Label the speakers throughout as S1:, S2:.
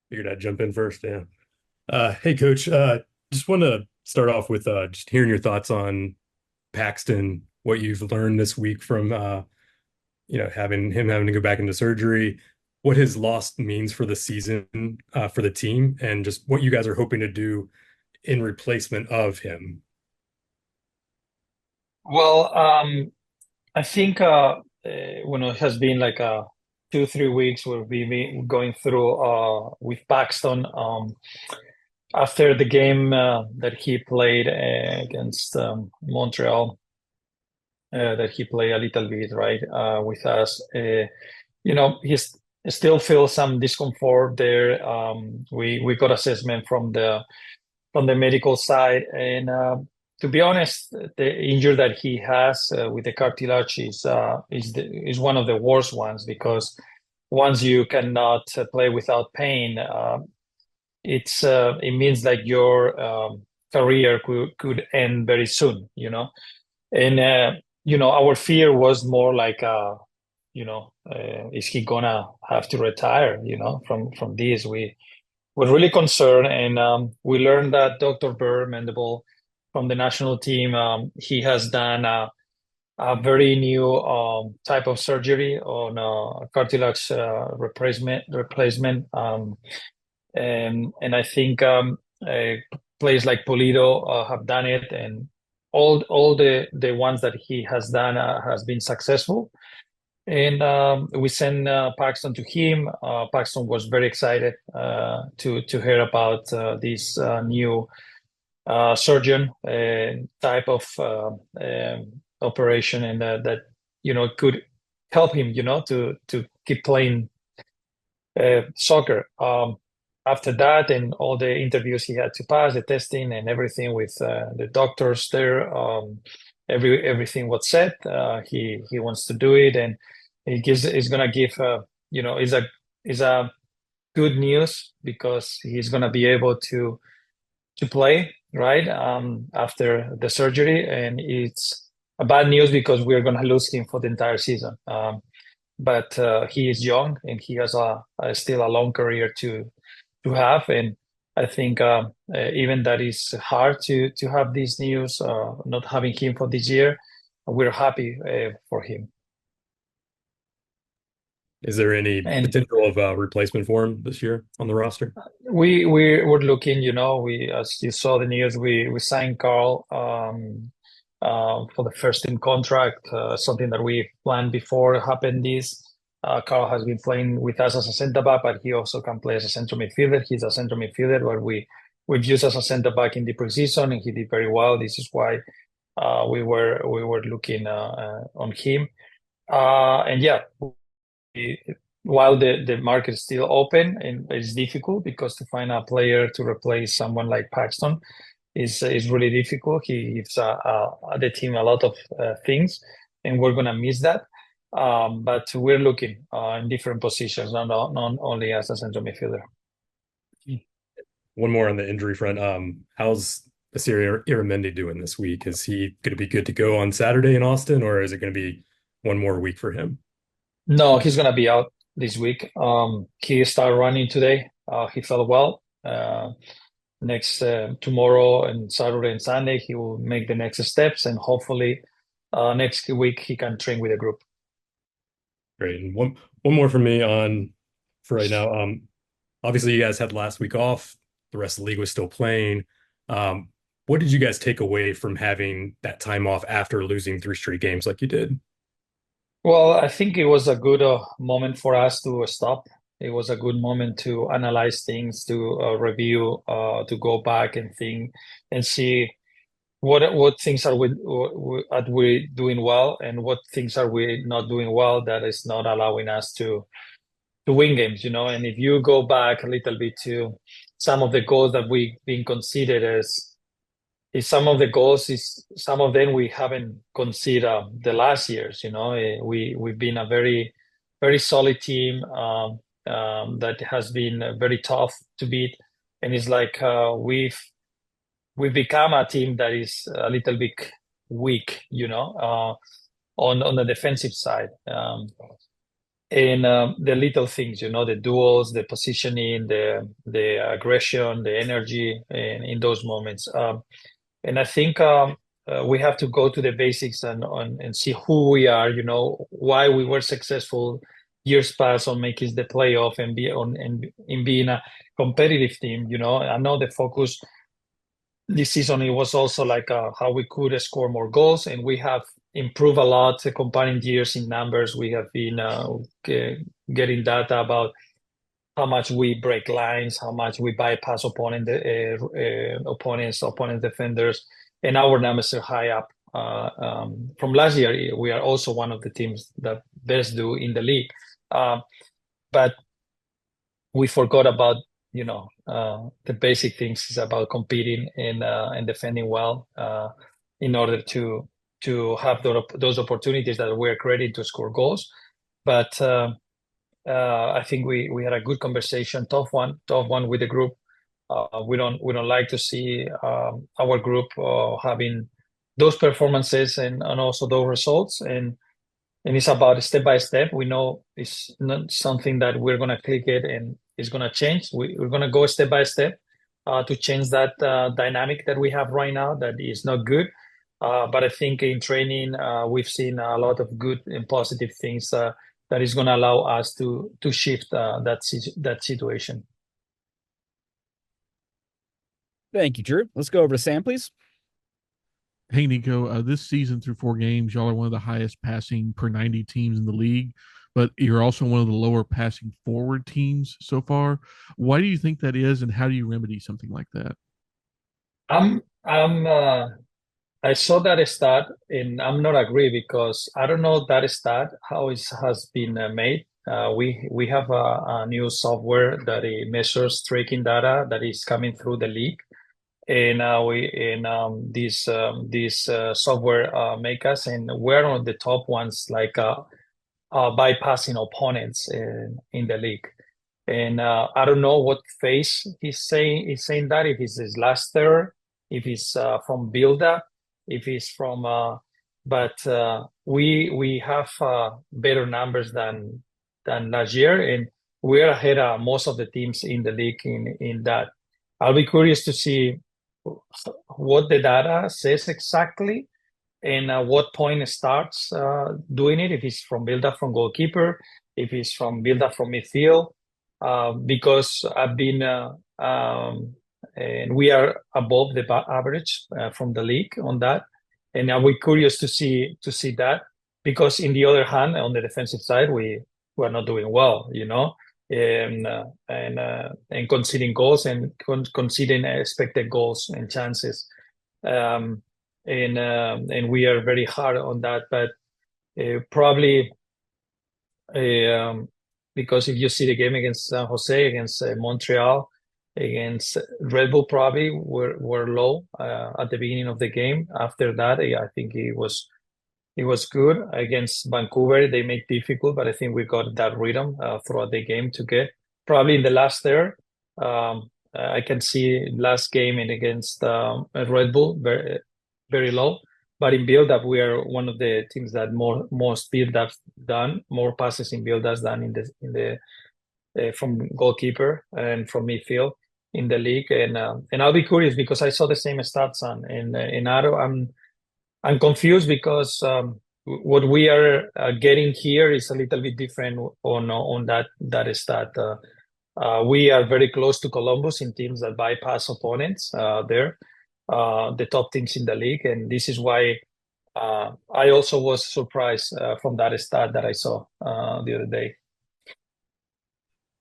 S1: Figured I'd jump in first. Yeah. Hey, Coach. Just want to start off with just hearing your thoughts on Paxton, what you've learned this week from having to go back into surgery, what his loss means for the season for the team, and just what you guys are hoping to do in replacement of him.
S2: Well, I think it has been like 2, 3 weeks we've been going through with Paxton after the game that he played against Montreal, that he played a little bit, right, with us. He's still feels some discomfort there. We got assessment from the medical side. And to be honest, the injury that he has with the cartilage is one of the worst ones because once you cannot play without pain, it means that your career could end very soon, And our fear was more like is he gonna have to retire, from this? We're really concerned, and we learned that Dr. Burr Mendable from the national team, he has done a very new type of surgery on cartilage replacement, and I think players like Pulido have done it, and all the ones that he has done has been successful. And we sent Paxton to him. Paxton was very excited to hear about this new surgeon type of operation, and that could help him, to keep playing soccer. After that, and all the interviews he had to pass, the testing and everything with the doctors there, everything was set. He wants to do it, and he's gonna give is a good news because he's gonna be able to play, right, after the surgery, and it's a bad news because we're gonna lose him for the entire season. But he is young and he has still a long career to have, and I think even that is hard to have this news, not having him for this year. We're happy for him.
S1: Is there any
S2: And
S1: potential of a replacement for him this year on the roster?
S2: we were looking, we as you saw the news, we signed Carl for the first team contract, something that we planned before happened this. Carl has been playing with us as a center back, but he also can play as a central midfielder. He's a central midfielder where we've used as a center back in the preseason, and he did very well. This is why we were looking on him. And yeah, we, while the market is still open and it's difficult because to find a player to replace someone like Paxton is really difficult. He gives the team a lot of things, and we're gonna miss that. But we're looking in different positions, not only as a central midfielder.
S1: One more on the injury front. How's Asiri Iramendi doing this week? Is he going to be good to go on Saturday in Austin, or is it going to be one more week for him?
S2: No, he's gonna be out this week. He started running today. He felt well. Next tomorrow and Saturday and Sunday, he will make the next steps, and hopefully next week he can train with the group.
S1: Great. And one more from me on for right now. Obviously you guys had last week off. The rest of the league was still playing. Um, what did you guys take away from having that time off after losing three straight games like you did?
S2: Well, I think it was a good moment for us to stop. It was a good moment to analyze things, to review, to go back and think and see what things are we doing well, and what things are we not doing well that is not allowing us to win games. And if you go back a little bit to some of the goals that we've been considered as is some of the goals is some of them we haven't considered the last years. We've been a very solid team, that has been very tough to beat, and it's like we've become a team that is a little bit weak, on the defensive side. And the little things, the duels, the positioning, the aggression, the energy, in those moments. And I think we have to go to the basics and see who we are, why we were successful years past on making the playoff and be on and in being a competitive team. I know the focus this season it was also like how we could score more goals, and we have improved a lot comparing years in numbers. We have been getting data about how much we break lines, how much we bypass opponent defenders, and our numbers are high up. From last year, we are also one of the teams that best do in the league. But we forgot about the basic things is about competing and defending well in order to have those opportunities that we're creating to score goals. But I think we had a good conversation, tough one with the group. We don't like to see our group having those performances and also those results, and it's about step by step. We know it's not something that we're gonna click it and it's gonna change. We're gonna go step by step to change that dynamic that we have right now that is not good. But I think in training we've seen a lot of good and positive things that is going to allow us to shift that situation.
S3: Thank you, Drew. Let's go over to Sam, please.
S4: Hey, Nico, this season through 4 games, y'all are one of the highest passing per 90 teams in the league, but you're also one of the lower passing forward teams so far. Why do you think that is, and how do you remedy something like that?
S2: I saw that stat and I'm not agree because I don't know that stat how it has been made. We have a new software that it measures tracking data that is coming through the league, and we in this software make us, and we're on the top ones like bypassing opponents in the league. And I don't know what phase he's saying that, if it's his last third, if it's from build up, if it's from but we have better numbers than last year, and we're ahead of most of the teams in the league in that. I'll be curious to see what the data says exactly, and at what point it starts doing it, if it's from build up from goalkeeper, if it's from build up from midfield, because I've been and we are above the average from the league on that, and we're curious to see that, because in the other hand, on the defensive side, we're not doing well, and conceding goals and conceding expected goals and chances, and we are very hard on that, but probably. Because if you see the game against San Jose, against Montreal, against Red Bull, probably were low at the beginning of the game. After that, I think it was good. Against Vancouver, they made difficult, but I think we got that rhythm throughout the game to get. Probably in the last third, I can see last game and against Red Bull very very low. But in build up, we are one of the teams that more build ups done, more passes in build ups done in the from goalkeeper and from midfield in the league. And I'll be curious because I saw the same stats on in Aro. I'm confused because what we are getting here is a little bit different on that stat. We are very close to Columbus in teams that bypass opponents there, the top teams in the league, and this is why I also was surprised from that stat that I saw the other day.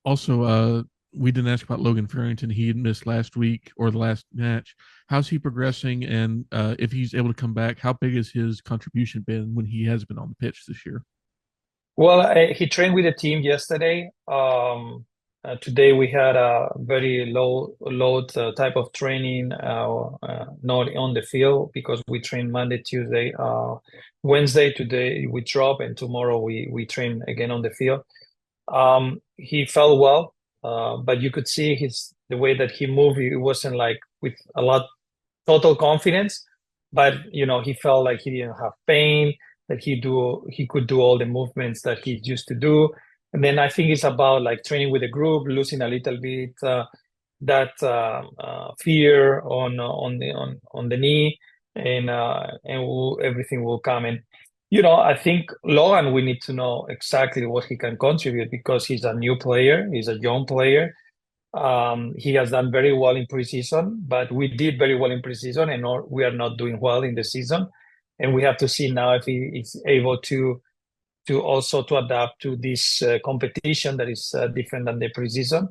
S4: Also, we didn't ask about Logan Farrington. He had missed last week or the last match. How's he progressing? And if he's able to come back, how big has his contribution been when he has been on the pitch this year?
S2: Well, he trained with the team yesterday. Today we had a very low load type of training, not on the field because we train Monday, Tuesday, Wednesday. Today we drop, and tomorrow we train again on the field. He felt well, but you could see the way that he moved. It wasn't like with a lot total confidence, but he felt like he didn't have pain, that he could do all the movements that he used to do. And then I think it's about like training with the group, losing a little bit that fear on the knee, and everything will come. And I think Logan, we need to know exactly what he can contribute because he's a new player, he's a young player. He has done very well in preseason, but we did very well in preseason, and we are not doing well in the season. And we have to see now if he is able to also to adapt to this competition that is different than the preseason.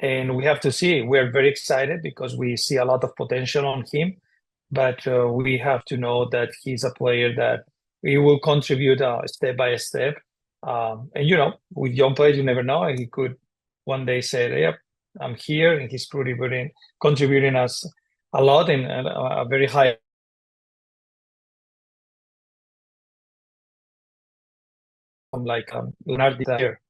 S2: And we have to see. We're very excited because we see a lot of potential on him, but we have to know that he's a player that he will contribute step by step. And with young players, you never know. He could one day say, "Yep, I'm here," and he's contributing us a lot and a very high. Like Leonardo here.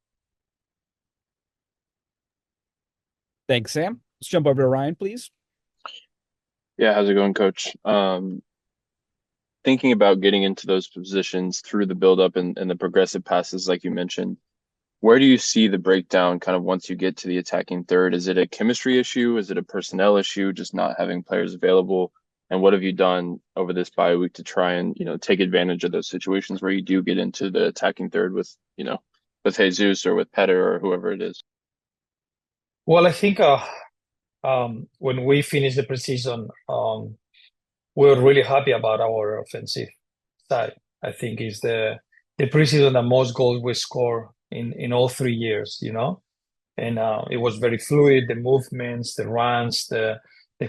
S3: Thanks, Sam. Let's jump over to Ryan, please.
S5: Yeah, how's it going, Coach? Thinking about getting into those positions through the buildup and the progressive passes, like you mentioned, where do you see the breakdown kind of once you get to the attacking third? Is it a chemistry issue? Is it a personnel issue, just not having players available? And what have you done over this bye week to try and, take advantage of those situations where you do get into the attacking third with, with Jesus or with Petter or whoever it is?
S2: Well, I think when we finished the preseason, we were really happy about our offensive side. I think it's the preseason the most goals we score in all 3 years, and it was very fluid, the movements, the runs, the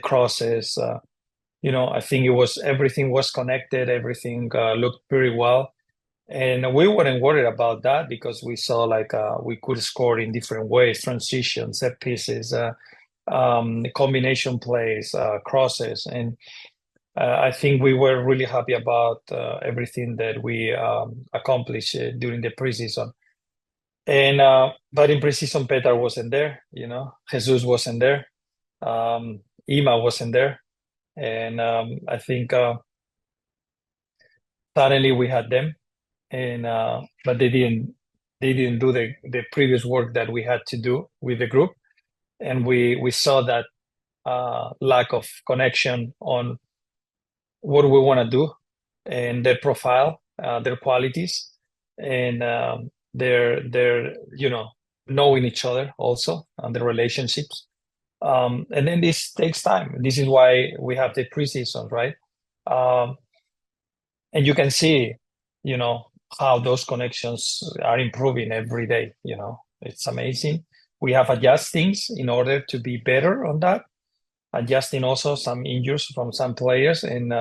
S2: crosses. I think everything was connected, everything looked pretty well. And we weren't worried about that because we saw like we could score in different ways, transitions, set pieces, combination plays, crosses. And I think we were really happy about everything that we accomplished during the preseason. And but in preseason, Peter wasn't there, Jesus wasn't there, Ima wasn't there, and I think suddenly we had them, and but they didn't do the previous work that we had to do with the group, and we saw that lack of connection on what we want to do and their profile, their qualities, and their knowing each other also and the relationships. And then this takes time. This is why we have the preseason, right? And you can see, how those connections are improving every day. It's amazing. We have adjust things in order to be better on that, adjusting also some injuries from some players and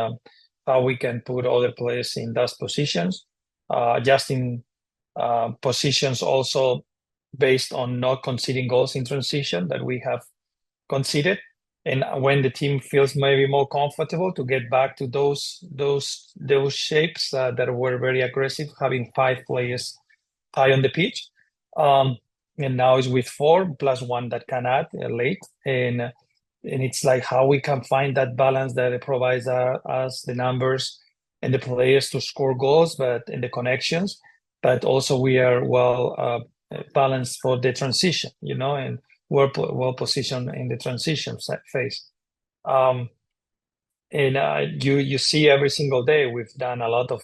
S2: how we can put other players in those positions, adjusting positions also based on not conceding goals in transition that we have conceded. And when the team feels maybe more comfortable to get back to those shapes that were very aggressive, having 5 players high on the pitch. And now it's with 4 plus 1 that can add late. And it's like how we can find that balance that it provides us the numbers and the players to score goals, but in the connections, but also we are well balanced for the transition, and we're well positioned in the transition phase. And you see every single day we've done a lot of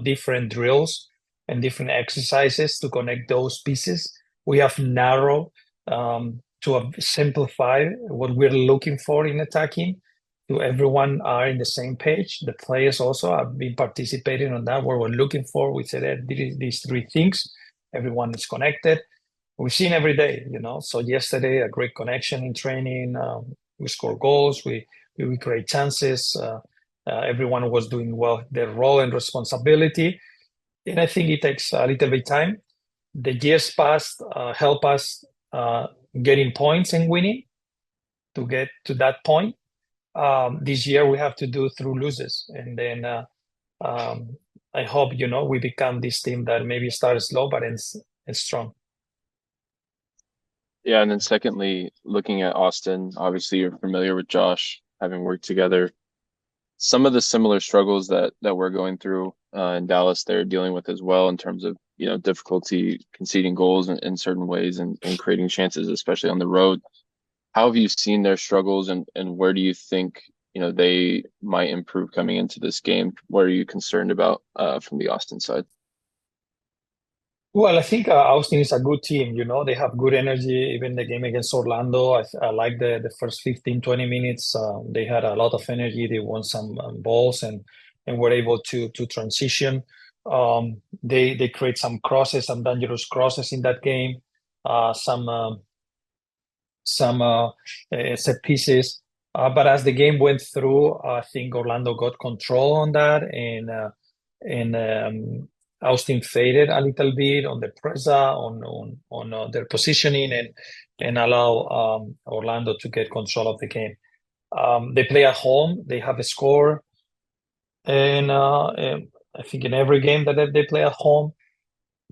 S2: different drills and different exercises to connect those pieces. We have narrowed to simplify what we're looking for in attacking. To everyone are in the same page. The players also have been participating on that. What we're looking for, we said these 3 things. Everyone is connected. We've seen every day, So yesterday, a great connection in training. We score goals. We create chances. Everyone was doing well their role and responsibility. And I think it takes a little bit of time. The years past help us getting points and winning to get to that point. This year we have to do through losses. And then I hope, we become this team that maybe starts slow but ends strong.
S5: Yeah, and then secondly, looking at Austin, obviously you're familiar with Josh, having worked together. Some of the similar struggles that we're going through in Dallas, they're dealing with as well in terms of, difficulty conceding goals in certain ways and creating chances, especially on the road. How have you seen their struggles, and where do you think they might improve coming into this game? What are you concerned about from the Austin side?
S2: Well, I think Austin is a good team. They have good energy. Even the game against Orlando, I like the first 15, 20 minutes. They had a lot of energy. They won some balls and were able to transition. They create some crosses, some dangerous crosses in that game. Some set pieces. But as the game went through, I think Orlando got control on that, and Austin faded a little bit on the pressa, on their positioning, and allow Orlando to get control of the game. They play at home. They have a score, and I think in every game that they play at home,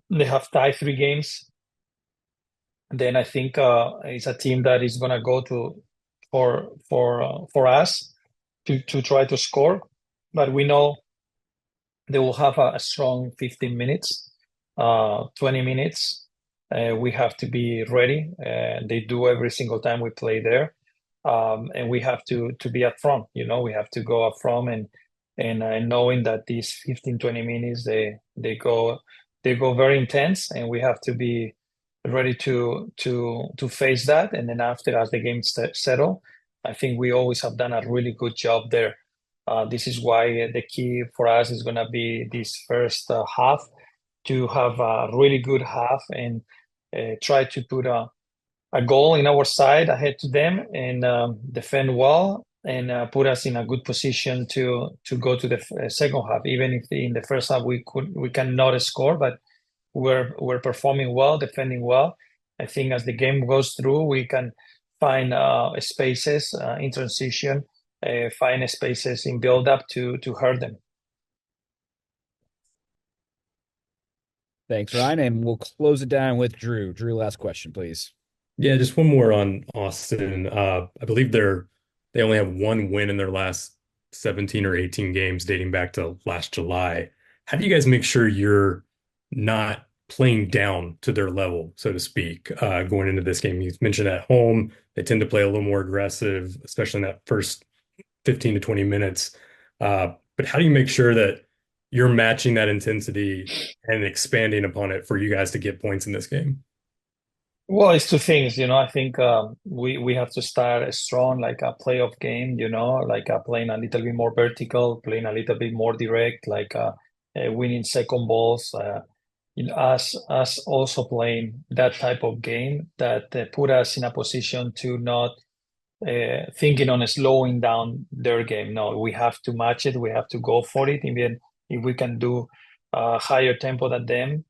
S2: they have tied 3 games. Then I think it's a team that is gonna go for us to try to score, but we know they will have a strong 15 minutes, 20 minutes. We have to be ready. They do every single time we play there, and we have to be up front. We have to go up front and knowing that these 15, 20 minutes they go very intense, and we have to be ready to face that. And then after, as the game settle, I think we always have done a really good job there. This is why the key for us is going to be this first half, to have a really good half and try to put a goal in our side ahead to them, and defend well, and put us in a good position to go to the second half. Even if in the first half we cannot score, but we're performing well, defending well. I think as the game goes through, we can find spaces in transition, find spaces in build up to hurt them.
S3: Thanks, Ryan. And we'll close it down with Drew. Drew, last question, please.
S1: Yeah, just one more on Austin. I believe they only have one win in their last 17 or 18 games dating back to last July. How do you guys make sure you're not playing down to their level, so to speak, going into this game? You mentioned at home, they tend to play a little more aggressive, especially in that first 15 to 20 minutes. But how do you make sure that you're matching that intensity and expanding upon it for you guys to get points in this game?
S2: Well, it's 2 things. I think we have to start strong, like a playoff game, like playing a little bit more vertical, playing a little bit more direct, like winning second balls. Us also playing that type of game that put us in a position to not thinking on slowing down their game. No, we have to match it. We have to go for it. Even if we can do a higher tempo than them,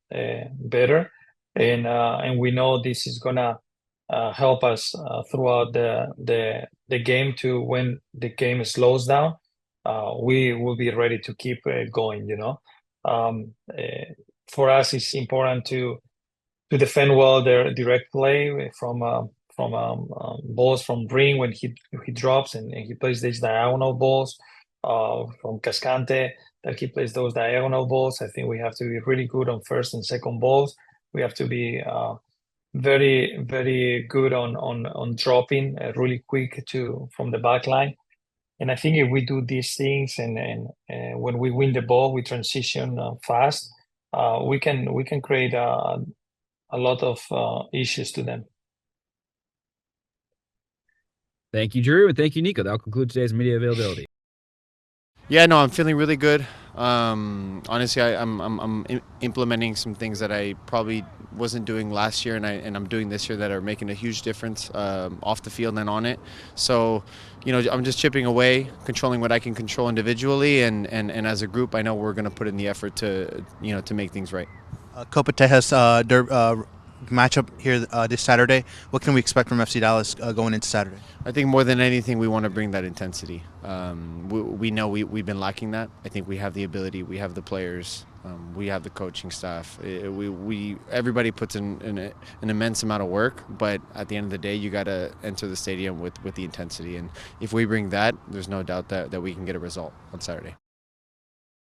S2: better. And we know this is gonna help us throughout the game, to when the game slows down, we will be ready to keep going. For us, it's important to defend well their direct play from balls from ring when he drops, and he plays these diagonal balls from Cascante, that he plays those diagonal balls. I think we have to be really good on first and second balls. We have to be very, very good on dropping really quick from the back line. And I think if we do these things, and when we win the ball, we transition fast, we can create a lot of issues to them.
S3: Thank you, Drew, and thank you, Nico. That'll conclude today's media availability.
S6: Yeah, no, I'm feeling really good. Honestly, I'm implementing some things that I probably wasn't doing last year, and I'm doing this year, that are making a huge difference off the field and on it. So, I'm just chipping away, controlling what I can control individually, and as a group, I know we're going to put in the effort to make things right.
S7: Copa Tejas matchup here this Saturday. What can we expect from FC Dallas going into Saturday?
S6: I think more than anything, we want to bring that intensity. We know we've been lacking that. I think we have the ability, we have the players, we have the coaching staff. Everybody puts in an immense amount of work, but at the end of the day, you got to enter the stadium with the intensity. And if we bring that, there's no doubt that we can get a result on Saturday.